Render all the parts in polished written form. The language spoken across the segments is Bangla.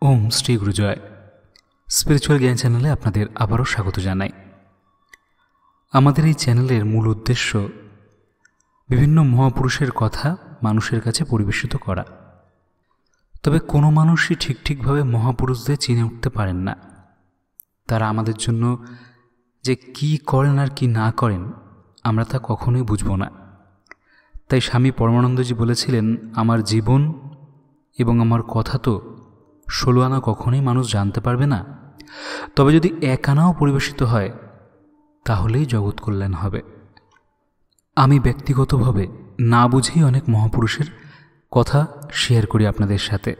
ওম শ্রী গুরুজয় স্পিরিচুয়াল জ্ঞান চ্যানেলে আপনাদের আবারও স্বাগত জানাই। আমাদের এই চ্যানেলের মূল উদ্দেশ্য বিভিন্ন মহাপুরুষের কথা মানুষের কাছে পরিবেশিত করা। তবে কোনো মানুষই ঠিকভাবে মহাপুরুষদের চিনে উঠতে পারেন না। তারা আমাদের জন্য যে কি করেন আর কি না করেন আমরা তা কখনোই বুঝব না। তাই স্বামী পরমানন্দজি বলেছিলেন, আমার জীবন এবং আমার কথা তো 16 আনা কখনোই মানুষ জানতে পারবে না, তবে যদি 1 আনাও পরিবেশিত হয় তাহলেই জগৎ কল্যাণ হবে। আমি ব্যক্তিগতভাবে না বুঝেই অনেক মহাপুরুষের কথা শেয়ার করি আপনাদের সাথে।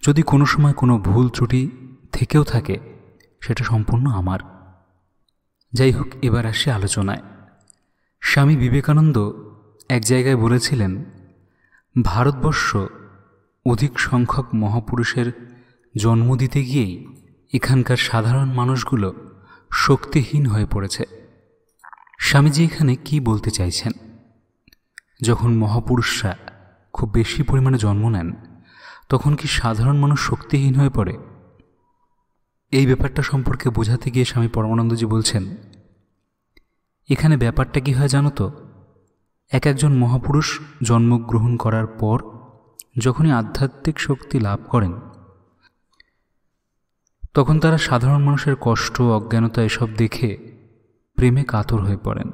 যদি কোনো সময় কোনো ভুল ত্রুটি থেকেও থাকে সেটা সম্পূর্ণ আমার। যাই হোক, এবার আসি আলোচনায়। স্বামী বিবেকানন্দ এক জায়গায় বলেছিলেন, ভারতবর্ষ অধিক সংখ্যক মহাপুরুষের জন্ম দিতে গিয়েই এখানকার সাধারণ মানুষগুলো শক্তিহীন হয়ে পড়েছে। স্বামীজি এখানে কি বলতে চাইছেন? যখন মহাপুরুষরা খুব বেশি পরিমাণে জন্ম নেন তখন কি সাধারণ মানুষ শক্তিহীন হয়ে পড়ে? এই ব্যাপারটা সম্পর্কে বোঝাতে গিয়ে স্বামী পরমানন্দজি বলছেন, এখানে ব্যাপারটা কি হয় জানো তো? একজন মহাপুরুষ জন্মগ্রহণ করার পর যখনই আধ্যাত্মিক শক্তি লাভ করেন তখন তারা সাধারণ মানুষের কষ্ট, অজ্ঞানতা এসব দেখে প্রেমে কাতর হয়ে পড়েন,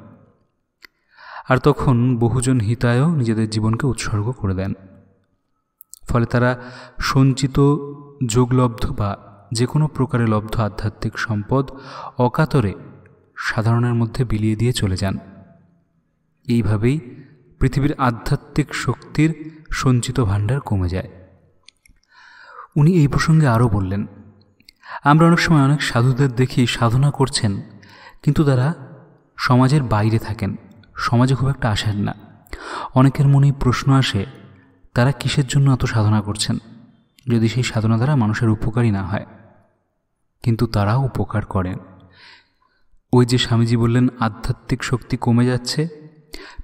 আর তখন বহুজন হিতায়ও নিজেদের জীবনকে উৎসর্গ করে দেন। ফলে তারা সঞ্চিত যোগলব্ধ বা যে কোনো প্রকারে লব্ধ আধ্যাত্মিক সম্পদ অকাতরে সাধারণের মধ্যে বিলিয়ে দিয়ে চলে যান। এইভাবেই পৃথিবীর আধ্যাত্মিক শক্তির সঞ্চিত ভাণ্ডার কমে যায়। উনি এই প্রসঙ্গে আরও বললেন, আমরা অনেক সময় অনেক সাধুদের দেখি সাধনা করছেন, কিন্তু তারা সমাজের বাইরে থাকেন, সমাজে খুব একটা আসেন না। অনেকের মনেই প্রশ্ন আসে, তারা কিসের জন্য এত সাধনা করছেন যদি সেই সাধনা দ্বারা মানুষের উপকারই না হয়? কিন্তু তারাও উপকার করেন। ওই যে স্বামীজি বললেন আধ্যাত্মিক শক্তি কমে যাচ্ছে,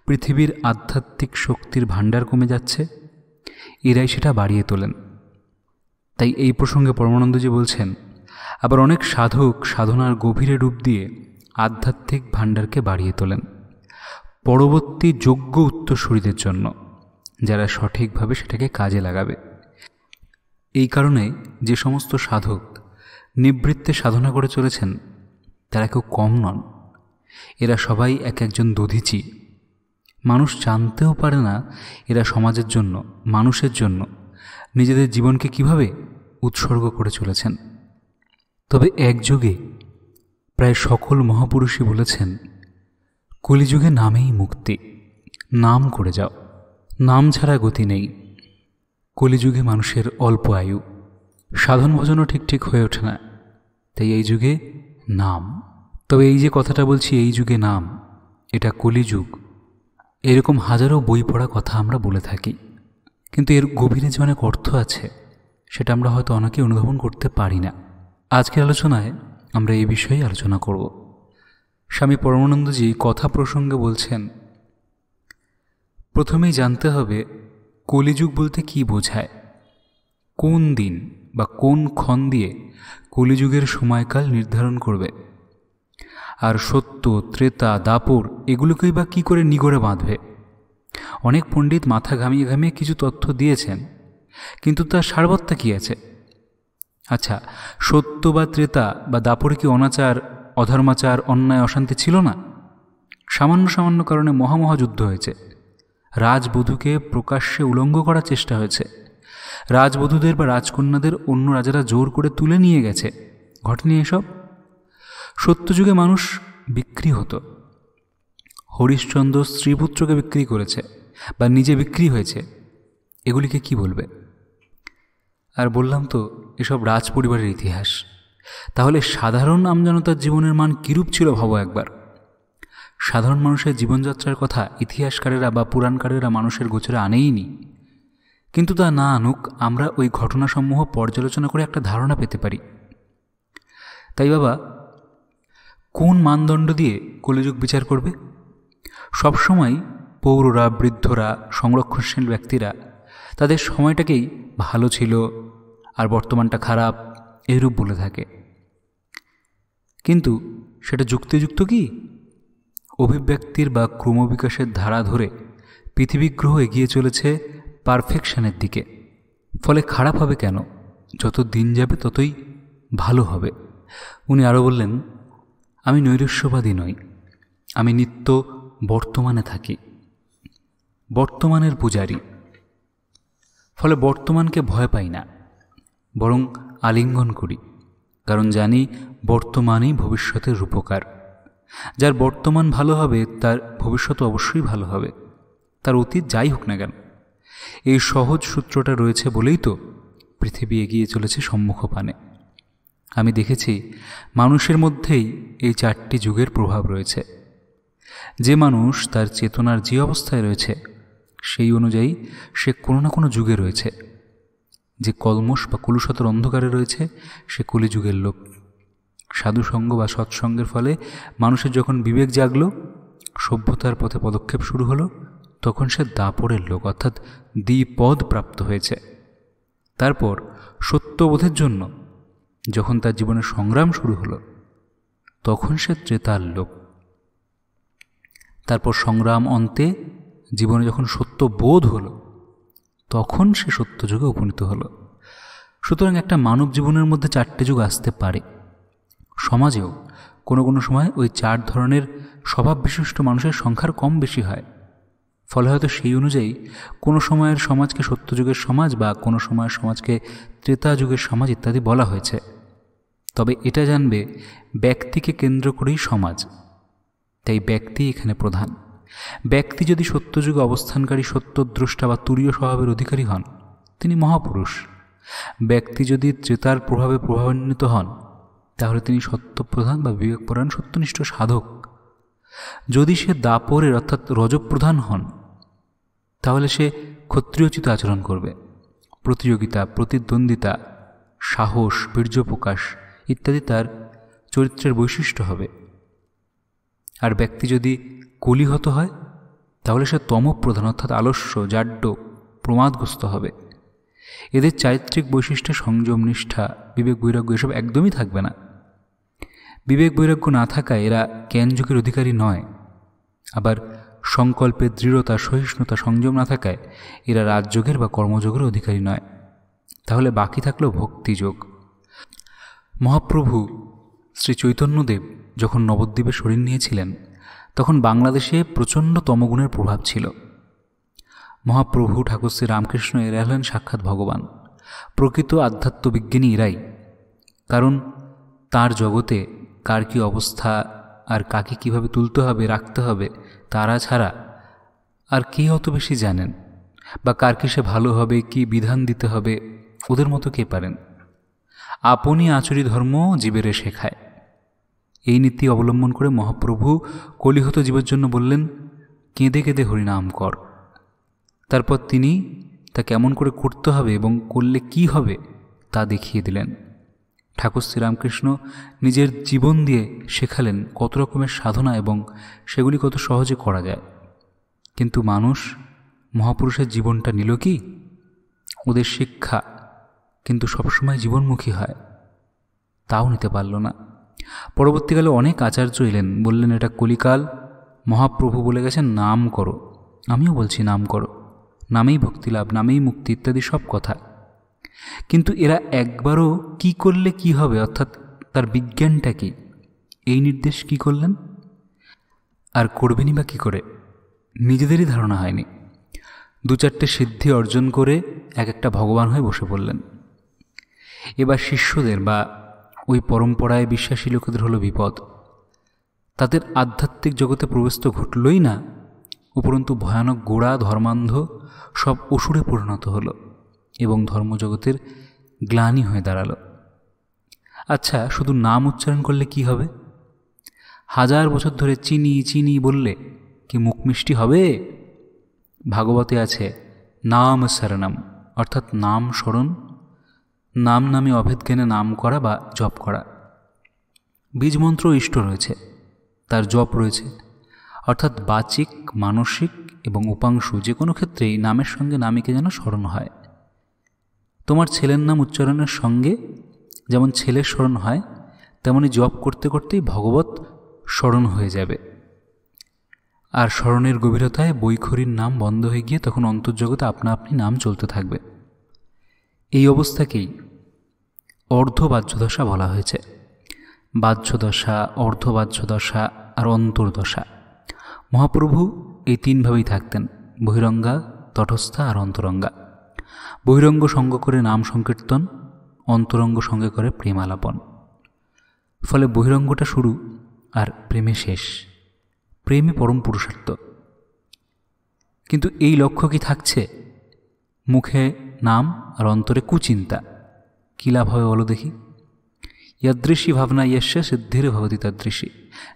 পৃথিবীর আধ্যাত্মিক শক্তির ভাণ্ডার কমে যাচ্ছে, এরাই সেটা বাড়িয়ে তোলেন। তাই এই প্রসঙ্গে পরমানন্দজি বলছেন, আবার অনেক সাধক সাধনার গভীরে ডুব দিয়ে আধ্যাত্মিক ভাণ্ডারকে বাড়িয়ে তোলেন পরবর্তী যোগ্য উত্তরসূরিদের জন্য, যারা সঠিকভাবে সেটাকে কাজে লাগাবে। এই কারণে যে সমস্ত সাধক নিবৃত্তে সাধনা করে চলেছেন তারা কেউ কম নন। এরা সবাই একজন দধিচি। মানুষ জানতেও পারে না এরা সমাজের জন্য, মানুষের জন্য নিজেদের জীবনকে কিভাবে উৎসর্গ করে চলেছেন। তবে একযোগে প্রায় সকল মহাপুরুষই বলেছেন, কলিযুগে নামেই মুক্তি, নাম করে যাও, নাম ছাড়া গতি নেই। কলিযুগে মানুষের অল্প আয়ু, সাধন ভজনও ঠিক হয়ে ওঠে না, তাই এই যুগে নাম। তবে এই যে কথাটা বলছি, এই যুগে নাম, এটা কলিযুগ। এরকম হাজারো বই পড়া কথা আমরা বলে থাকি, কিন্তু এর গভীরে যে অনেক অর্থ আছে সেটা আমরা হয়তো অনেকে অনুধাবন করতে পারি না। আজকের আলোচনায় আমরা এই বিষয়ে আলোচনা করব। স্বামী পরমানন্দজি কথা প্রসঙ্গে বলছেন, প্রথমেই জানতে হবে কলিযুগ বলতে কি বোঝায়, কোন দিন বা কোন ক্ষণ দিয়ে কলিযুগের সময়কাল নির্ধারণ করবে, আর সত্য, ত্রেতা, দাপর এগুলোকেই বা কী করে নিগড়ে বাঁধবে। অনেক পণ্ডিত মাথা ঘামিয়ে কিছু তথ্য দিয়েছেন, কিন্তু তার সারবত্তা কী আছে? আচ্ছা, সত্য বা ত্রেতা বা দাপরে কি অনাচার, অধর্মাচার, অন্যায়, অশান্তি ছিল না? সামান্য কারণে মহাযুদ্ধ হয়েছে, রাজবধূকে প্রকাশ্যে উলঙ্গ করার চেষ্টা হয়েছে, রাজবধূদের বা রাজকন্যাদের অন্য রাজারা জোর করে তুলে নিয়ে গেছে। ঘটেনি এসব? সত্যযুগে মানুষ বিক্রি হতো। হরিশ্চন্দ্র স্ত্রীপুত্রকে বিক্রি করেছে বা নিজে বিক্রি হয়েছে, এগুলিকে কি বলবে? আর বললাম তো এসব রাজ পরিবারের ইতিহাস। তাহলে সাধারণ আমজনতার জীবনের মান কীরূপ ছিল ভাবো একবার। সাধারণ মানুষের জীবনযাত্রার কথা ইতিহাসকারেরা বা পুরাণকারেরা মানুষের গোচরে আনেইনি, কিন্তু তা না আনুক, আমরা ওই ঘটনাসমূহ পর্যালোচনা করে একটা ধারণা পেতে পারি। তাই বাবা, কোন মানদণ্ড দিয়ে কলিযুগ বিচার করবে? সবসময় পৌররা, বৃদ্ধরা, সংরক্ষণশীল ব্যক্তিরা তাদের সময়টাকেই ভালো ছিল, আর বর্তমানটা খারাপ, এইরূপ বলে থাকে। কিন্তু সেটা যুক্তিযুক্ত কি? অভিব্যক্তির বা ক্রমবিকাশের ধারা ধরে পৃথিবীগ্রহ এগিয়ে চলেছে পারফেকশনের দিকে। ফলে খারাপ হবে কেন? যত দিন যাবে ততই ভালো হবে। উনি আরও বললেন, আমি নৈরাশ্যবাদী নই, আমি নিত্য বর্তমানে থাকি, বর্তমানের পূজারী। ফলে বর্তমানকে ভয় পাই না, বরং আলিঙ্গন করি, কারণ জানি বর্তমানই ভবিষ্যতের রূপকার। যার বর্তমান ভালো হবে তার ভবিষ্যৎ অবশ্যই ভালো হবে, তার অতীত যাই হোক না কেন। এই সহজ সূত্রটা রয়েছে বলেই তো পৃথিবী এগিয়ে চলেছে সম্মুখপানে। আমি দেখেছি মানুষের মধ্যেই এই 4টি যুগের প্রভাব রয়েছে। যে মানুষ তার চেতনার যে অবস্থায় রয়েছে সেই অনুযায়ী সে কোনো না কোনো যুগে রয়েছে। যে কলমশ বা কলুষতার অন্ধকারে রয়েছে সে কলিযুগের লোক। সাধুসঙ্গ বা সৎসঙ্গের ফলে মানুষের যখন বিবেক জাগল, সভ্যতার পথে পদক্ষেপ শুরু হলো, তখন সে দাপরের লোক, অর্থাৎ দ্বিপদ প্রাপ্ত হয়েছে। তারপর সত্যবোধের জন্য যখন তার জীবনের সংগ্রাম শুরু হলো, তখন সে ত্রেতার লোক। তারপর সংগ্রাম অন্তে জীবনে যখন সত্যবোধ হলো, তখন সে সত্যযুগে উপনীত হলো। সুতরাং একটা মানব জীবনের মধ্যে 4টে যুগ আসতে পারে। সমাজেও কোনো কোনো সময় ওই 4 ধরনের স্বভাব বিশিষ্ট মানুষের সংখ্যার কম বেশি হয়। ফলে হয়তো সেই অনুযায়ী কোনো সময়ের সমাজকে সত্যযুগের সমাজ বা কোনো সময়ের সমাজকে ত্রেতা যুগের সমাজ ইত্যাদি বলা হয়েছে। তবে এটা জানবে, ব্যক্তিকে কেন্দ্র করেই সমাজ, তাই ব্যক্তি এখানে প্রধান। ব্যক্তি যদি সত্যযুগে অবস্থানকারী সত্যদ্রষ্টা বা তুরীয় স্বভাবের অধিকারী হন, তিনি মহাপুরুষ। ব্যক্তি যদি ত্রেতার প্রভাবে প্রভাবান্বিত হন, তাহলে তিনি সত্যপ্রধান বা বিবেকপরায়ণ সত্যনিষ্ঠ সাধক। যদি সে দাপরের অর্থাৎ রজপ্রধান হন, তাহলে সে ক্ষত্রিয়োচিত আচরণ করবে। প্রতিযোগিতা, প্রতিদ্বন্দ্বিতা, সাহস, বীর্য প্রকাশ ইত্যাদি তার চরিত্রের বৈশিষ্ট্য হবে। আর ব্যক্তি যদি কলিহত হয়, তাহলে সে তমপ্রধান অর্থাৎ আলস্য, জাড্য, প্রমাদগ্রস্ত হবে। এদের চারিত্রিক বৈশিষ্ট্যে সংযম, নিষ্ঠা, বিবেক, বৈরাগ্য এসব একদমই থাকবে না। বিবেক বৈরাগ্য না থাকায় এরা জ্ঞানযোগের অধিকারী নয়। আবার সংকল্পের দৃঢ়তা, সহিষ্ণুতা, সংযম না থাকায় এরা রাজযোগের বা কর্মযোগের অধিকারী নয়। তাহলে বাকি থাকলো ভক্তিযোগ। মহাপ্রভু শ্রী চৈতন্যদেব যখন নবদ্বীপে শরীর নিয়েছিলেন, তখন বাংলাদেশে প্রচণ্ড তমগুণের প্রভাব ছিল। মহাপ্রভু ঠাকুর শ্রী রামকৃষ্ণ এরা হলেন সাক্ষাৎ ভগবান। প্রকৃত আধ্যাত্মবিজ্ঞানী এরাই। কারণ তার জগতে কার কী অবস্থা আর কাকে কীভাবে তুলতে হবে, রাখতে হবে, তারা ছাড়া আর কে অত বেশি জানেন? বা কার কি সে ভালো হবে, কি বিধান দিতে হবে, ওদের মতো কে পারেন? আপনি আচরি ধর্ম জীবেরে শেখায়, এই নীতি অবলম্বন করে মহাপ্রভু কলিহত জীবের জন্য বললেন, কেঁদে কেঁদে হরিনাম কর। তারপর তিনি তা কেমন করে করতে হবে এবং করলে কি হবে তা দেখিয়ে দিলেন। ঠাকুর শ্রীরামকৃষ্ণ নিজের জীবন দিয়ে শেখালেন কত রকমের সাধনা এবং সেগুলি কত সহজে করা যায়। কিন্তু মানুষ মহাপুরুষের জীবনটা নিল কি? ওদের শিক্ষা কিন্তু সবসময় জীবনমুখী হয়, তাও নিতে পারল না। পরবর্তীকালে অনেক আচার্য এলেন, বললেন এটা কলিকাল, মহাপ্রভু বলে গেছেন নাম করো, আমিও বলছি নাম করো, নামেই ভক্তিলাভ, নামেই মুক্তি ইত্যাদি সব কথা। কিন্তু এরা একবারও কি করলে কি হবে, অর্থাৎ তার বিজ্ঞানটা কি, এই নির্দেশ কি করলেন? আর করবেনই বা কী করে? নিজেদেরই ধারণা হয়নি। 2-4টে সিদ্ধি অর্জন করে এক একটা ভগবান হয়ে বসে পড়লেন। এবার শিষ্যদের বা ওই পরম্পরায় বিশ্বাসী লোকেদের হলো বিপদ। তাদের আধ্যাত্মিক জগতে প্রবেশ তো ঘটলই না, উপরন্তু ভয়ানক গোড়া ধর্মান্ধ সব অসুরে পরিণত হলো এবং ধর্মজগতের গ্লানি হয়ে দাঁড়ালো। আচ্ছা, শুধু নাম উচ্চারণ করলে কি হবে? 1000 বছর ধরে চিনি চিনি বললে কি মুখ মিষ্টি হবে? ভাগবতে আছে নাম শরণম, অর্থাৎ নাম স্মরণ, নাম নামে অভেদ জ্ঞানে নাম করা বা জপ করা। বীজমন্ত্র ইষ্ট রয়েছে, তার জপ রয়েছে, অর্থাৎ বাচিক, মানসিক এবং উপাংশু যে কোনো ক্ষেত্রেই নামের সঙ্গে নামীকে যেন স্মরণ হয়। তোমার ছেলের নাম উচ্চারণের সঙ্গে যেমন ছেলের স্মরণ হয়, তেমনি জপ করতে করতেই ভগবত স্মরণ হয়ে যাবে। আর স্মরণের গভীরতায় বৈখরীর নাম বন্ধ হয়ে গিয়ে তখন অন্তর্জগতে আপনা আপনি নাম চলতে থাকবে। এই অবস্থাকেই অর্ধবাহ্যদশা বলা হয়েছে। বাহ্যদশা, অর্ধবাহ্যদশা আর অন্তর্দশা। মহাপ্রভু এই তিনভাবেই থাকতেন, বহিরঙ্গা, তটস্থা আর অন্তরঙ্গা। বহিরঙ্গ সঙ্গ করে নাম সংকীর্তন, অন্তরঙ্গ সঙ্গে করে প্রেমালাপন। ফলে বহিরঙ্গটা শুরু আর প্রেমে শেষ। প্রেমই পরম পুরুষার্থ। কিন্তু এই লক্ষ্য কি থাকছে? মুখে নাম আর অন্তরে কুচিন্তা। কী লাভ হবে বলো দেখি? ইয়াদৃশী ভাবনা ইয়স্য সিদ্ধির ভবতি তাদৃশী।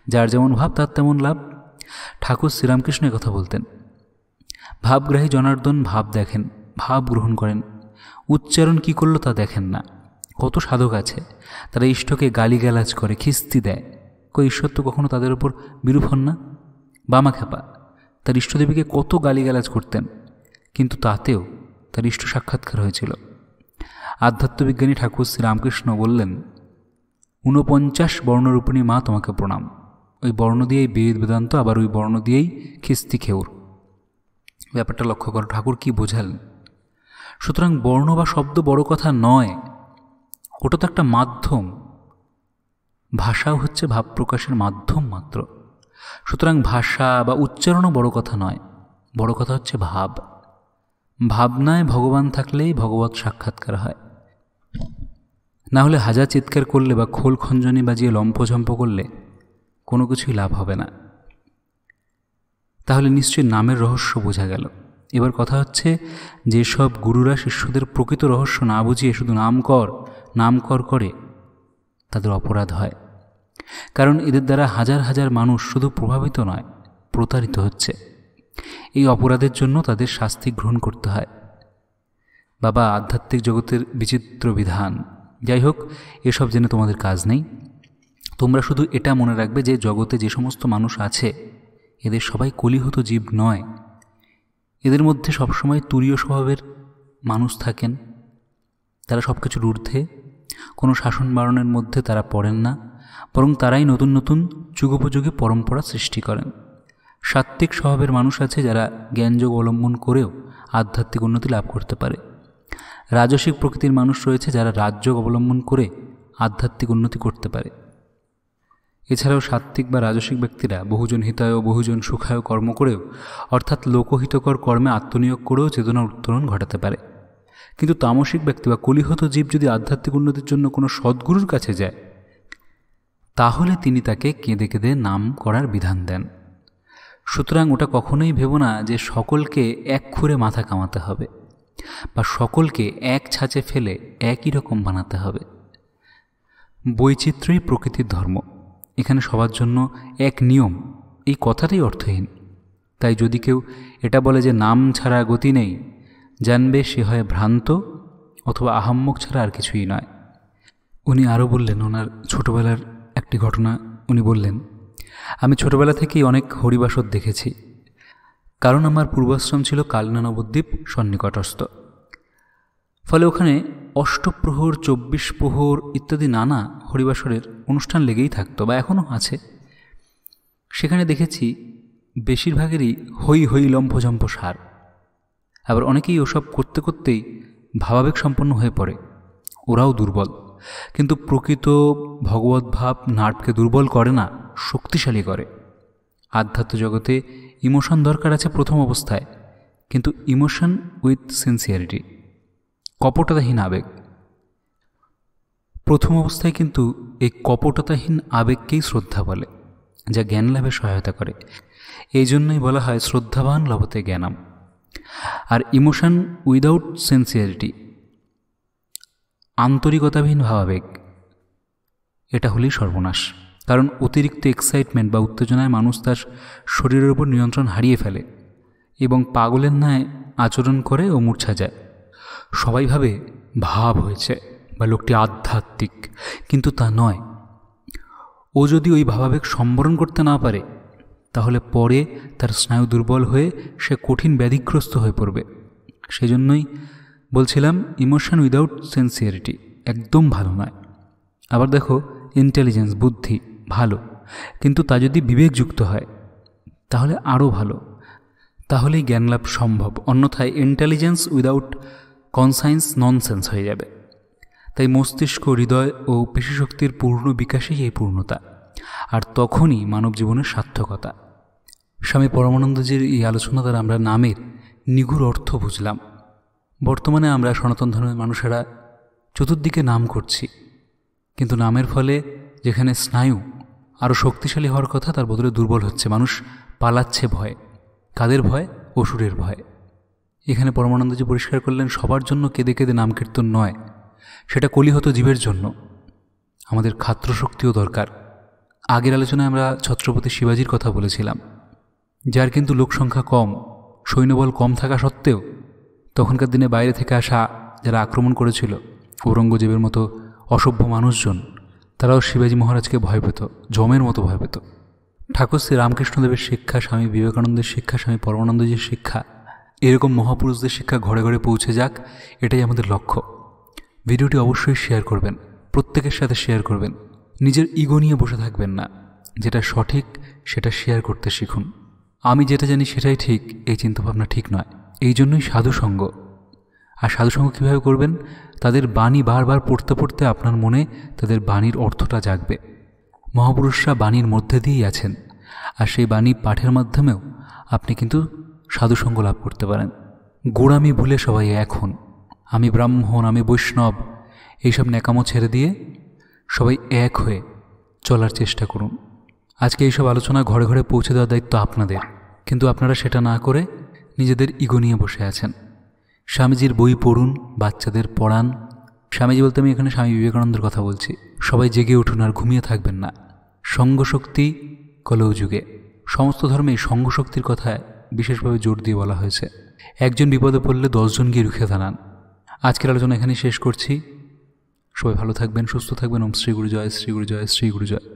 যার যেমন ভাব তার তেমন লাভ। ঠাকুর শ্রীরামকৃষ্ণ কথা বলতেন। ভাবগ্রাহী জনার্দন ভাব দেখেন, ভাব গ্রহণ করেন। উচ্চারণ কি করলো তা দেখেন না। কত সাধক আছে তারা ইষ্টকে গালিগালাজ করে, খিস্তি দেয়। ঈশ্বর তো কখনো তাদের ওপর বিরূপ হন না। বামাখ্যাপা তার ইষ্টদেবীকে কত গালিগালাজ করতেন, কিন্তু তাতেও তার ইষ্ট সাক্ষাৎকার হয়েছিল। আধ্যাত্মবিজ্ঞানী ঠাকুর শ্রীরামকৃষ্ণ বললেন, 49 বর্ণরূপিণী মা তোমাকে প্রণাম। ওই বর্ণ দিয়েই বেদ বেদান্ত, আবার ওই বর্ণ দিয়েই খিস্তি খেউর। ব্যাপারটা লক্ষ্য করো, ঠাকুর কি বোঝালেন। সুতরাং বর্ণ বা শব্দ বড় কথা নয়, ওটা তো একটা মাধ্যম। ভাষাও হচ্ছে ভাব প্রকাশের মাধ্যম মাত্র। সুতরাং ভাষা বা উচ্চারণও বড় কথা নয়, বড় কথা হচ্ছে ভাব। ভাবনায় ভগবান থাকলেই ভগবত সাক্ষাৎকার হয়। না হলে হাজার চিৎকার করলে বা খোল খঞ্জনি বাজিয়ে লম্ফঝম্প করলে কোনো কিছুই লাভ হবে না। তাহলে নিশ্চয়ই নামের রহস্য বোঝা গেল। এবার কথা হচ্ছে, যেসব গুরুরা শিষ্যদের প্রকৃত রহস্য না বুঝিয়ে শুধু নাম কর করে, তাদের অপরাধ হয়। কারণ এদের দ্বারা হাজার হাজার মানুষ শুধু প্রভাবিত নয়, প্রতারিত হচ্ছে। এই অপরাধের জন্য তাদের শাস্তি গ্রহণ করতে হয়। বাবা, আধ্যাত্মিক জগতের বিচিত্র বিধান। যাই হোক, এসব জেনে তোমাদের কাজ নেই। তোমরা শুধু এটা মনে রাখবে যে জগতে যে সমস্ত মানুষ আছে, এদের সবাই কলিহত জীব নয়। এদের মধ্যে সবসময় তুরীয় স্বভাবের মানুষ থাকেন। তারা সব কিছুর ঊর্ধ্বে, কোনো শাসন বারণের মধ্যে তারা পড়েন না, বরং তারাই নতুন নতুন যুগোপযোগী পরম্পরা সৃষ্টি করেন। সাত্ত্বিক স্বভাবের মানুষ আছে যারা জ্ঞানযোগ অবলম্বন করেও আধ্যাত্মিক উন্নতি লাভ করতে পারে। রাজসিক প্রকৃতির মানুষ রয়েছে যারা রাজযোগ অবলম্বন করে আধ্যাত্মিক উন্নতি করতে পারে। এছাড়াও সাত্ত্বিক বা রাজসিক ব্যক্তিরা বহুজন হিতায় ও বহুজন সুখায় কর্ম করেও, অর্থাৎ লোকহিতকর কর্মে আত্মনিয়োগ করেও চেতনা উত্তরণ ঘটাতে পারে। কিন্তু তামসিক ব্যক্তি বা কলিহত জীব যদি আধ্যাত্মিক উন্নতির জন্য কোনো সদ্গুরুর কাছে যায়, তাহলে তিনি তাকে কেঁদে কেঁদে নাম করার বিধান দেন। সুতরাং ওটা কখনোই ভেবো না যে সকলকে এক খুরে মাথা কামাতে হবে বা সকলকে এক ছাঁচে ফেলে একই রকম বানাতে হবে। বৈচিত্র্যই প্রকৃতির ধর্ম। এখানে সবার জন্য এক নিয়ম, এই কথাটাই অর্থহীন। তাই যদি কেউ এটা বলে যে নাম ছাড়া গতি নেই, জানবে সে হয় ভ্রান্ত অথবা আহাম্মক ছাড়া আর কিছুই নয়। উনি আরও বললেন, ওনার ছোটোবেলার একটি ঘটনা উনি বললেন, আমি ছোটোবেলা থেকেই অনেক হরিবাসর দেখেছি। কারণ আমার পূর্বাশ্রম ছিল কালনা নবদ্বীপ সন্নিকটস্থ। ফলে ওখানে অষ্টপ্রহর, 24 প্রহর ইত্যাদি নানা হরিবাসরের অনুষ্ঠান লেগেই থাকতো বা এখনও আছে। সেখানে দেখেছি বেশিরভাগেরই হই হই লম্ফঝম্প সার। আবার অনেকেই ওসব করতে করতেই ভাবাবেগ সম্পন্ন হয়ে পড়ে। ওরাও দুর্বল, কিন্তু প্রকৃত ভগবত ভাব নার্ভকে দুর্বল করে না, শক্তিশালী করে। আধ্যাত্ম জগতে ইমোশন দরকার আছে প্রথম অবস্থায়, কিন্তু ইমোশন উইথ সিনসিয়ারিটি, কপটতাহীন আবেগ। প্রথম অবস্থায় কিন্তু এই কপটতাহীন আবেগকেই শ্রদ্ধা বলে, যা জ্ঞান লাভে সহায়তা করে। এই জন্যই বলা হয় শ্রদ্ধাবান লভতে জ্ঞানম। আর ইমোশন উইদাউট সিনসিয়ারিটি, আন্তরিকতাবিহীন ভাবাবেগ, এটা হলেই সর্বনাশ। কারণ অতিরিক্ত এক্সাইটমেন্ট বা উত্তেজনায় মানুষ তার শরীরের উপর নিয়ন্ত্রণ হারিয়ে ফেলে এবং পাগলের ন্যায় আচরণ করে ও মূর্ছা যায়। সবাই ভাবে ভাব হয়েছে বা লোকটি আধ্যাত্মিক, কিন্তু তা নয়। ও যদি ওই ভাবাবেগ সম্বরণ করতে না পারে, তাহলে পরে তার স্নায়ু দুর্বল হয়ে সে কঠিন ব্যাধিগ্রস্ত হয়ে পড়বে। সেজন্যই বলছিলাম ইমোশন উইদাউট সিনসিয়ারিটি একদম ভালো নয়। আবার দেখো ইন্টেলিজেন্স, বুদ্ধি ভালো, কিন্তু তা যদি বিবেকযুক্ত হয় তাহলে আরও ভালো, তাহলেই জ্ঞান লাভ সম্ভব। অন্যথায় ইন্টেলিজেন্স উইদাউট কনসায়েন্স ননসেন্স হয়ে যাবে। তাই মস্তিষ্ক, হৃদয় ও পেশিশক্তির পূর্ণ বিকাশেই এই পূর্ণতা, আর তখনই মানব জীবনের সার্থকতা। স্বামী পরমানন্দজির এই আলোচনা দ্বারা আমরা নামের নিগুড় অর্থ বুঝলাম। বর্তমানে আমরা সনাতন ধর্মের মানুষেরা চতুর্দিকে নাম করছি, কিন্তু নামের ফলে যেখানে স্নায়ু আরও শক্তিশালী হওয়ার কথা তার বদলে দুর্বল হচ্ছে। মানুষ পালাচ্ছে ভয়ে। কাদের ভয়? অসুরের ভয়। এখানে পরমানন্দজি পরিষ্কার করলেন সবার জন্য কেঁদে কেঁদে নাম কীর্তন নয়, সেটা কলিহত জীবের জন্য। আমাদের ক্ষাত্রশক্তিও দরকার। আগের আলোচনায় আমরা ছত্রপতি শিবাজির কথা বলেছিলাম, যার কিন্তু লোকসংখ্যা কম, সৈন্যবল কম থাকা সত্ত্বেও তখনকার দিনে বাইরে থেকে আসা যারা আক্রমণ করেছিল, ঔরঙ্গজেবের মতো অসভ্য মানুষজন, তারাও শিবাজি মহারাজকে ভয় পেত, যমের মতো ভয় পেত। ঠাকুর শ্রী রামকৃষ্ণদেবের শিক্ষা, স্বামী বিবেকানন্দের শিক্ষা, স্বামী পরমানন্দজির শিক্ষা, এরকম মহাপুরুষদের শিক্ষা ঘরে ঘরে পৌঁছে যাক, এটাই আমাদের লক্ষ্য। ভিডিওটি অবশ্যই শেয়ার করবেন, প্রত্যেকের সাথে শেয়ার করবেন। নিজের ইগো নিয়ে বসে থাকবেন না, যেটা সঠিক সেটা শেয়ার করতে শিখুন। আমি যেটা জানি সেটাই ঠিক, এই চিন্তাভাবনা ঠিক নয়। এই জন্যই সাধুসঙ্গ। আর সাধুসঙ্গ কীভাবে করবেন? তাদের বাণী বারবার পড়তে পড়তে আপনার মনে তাদের বাণীর অর্থটা জাগবে। মহাপুরুষরা বাণীর মধ্যে দিয়েই আছেন, আর সেই বাণী পাঠের মাধ্যমেও আপনি কিন্তু সাধুসঙ্গ লাভ করতে পারেন। গোড়ামি ভুলে সবাই এক হন। আমি ব্রাহ্মণ, আমি বৈষ্ণব, এইসব ন্যাকামো ছেড়ে দিয়ে সবাই এক হয়ে চলার চেষ্টা করুন। আজকে এইসব আলোচনা ঘরে ঘরে পৌঁছে দেওয়ার দায়িত্ব আপনাদের, কিন্তু আপনারা সেটা না করে নিজেদের ইগো নিয়ে বসে আছেন। স্বামীজির বই পড়ুন, বাচ্চাদের পড়ান। স্বামীজি বলতে আমি এখানে স্বামী বিবেকানন্দের কথা বলছি। সবাই জেগে উঠুন, আর ঘুমিয়ে থাকবেন না। সঙ্গশক্তি কলৌযুগে। সমস্ত ধর্মেই সঙ্গশক্তির কথায় বিশেষভাবে জোর দিয়ে বলা হয়েছে। একজন বিপদে পড়লে 10 জন গিয়ে রুখে দাঁড়ান। আজকের আলোচনা এখানেই শেষ করছি। সবাই ভালো থাকবেন, সুস্থ থাকবেন। ওম শ্রী গুরু জয়, শ্রী গুরু জয়, শ্রী গুরু জয়।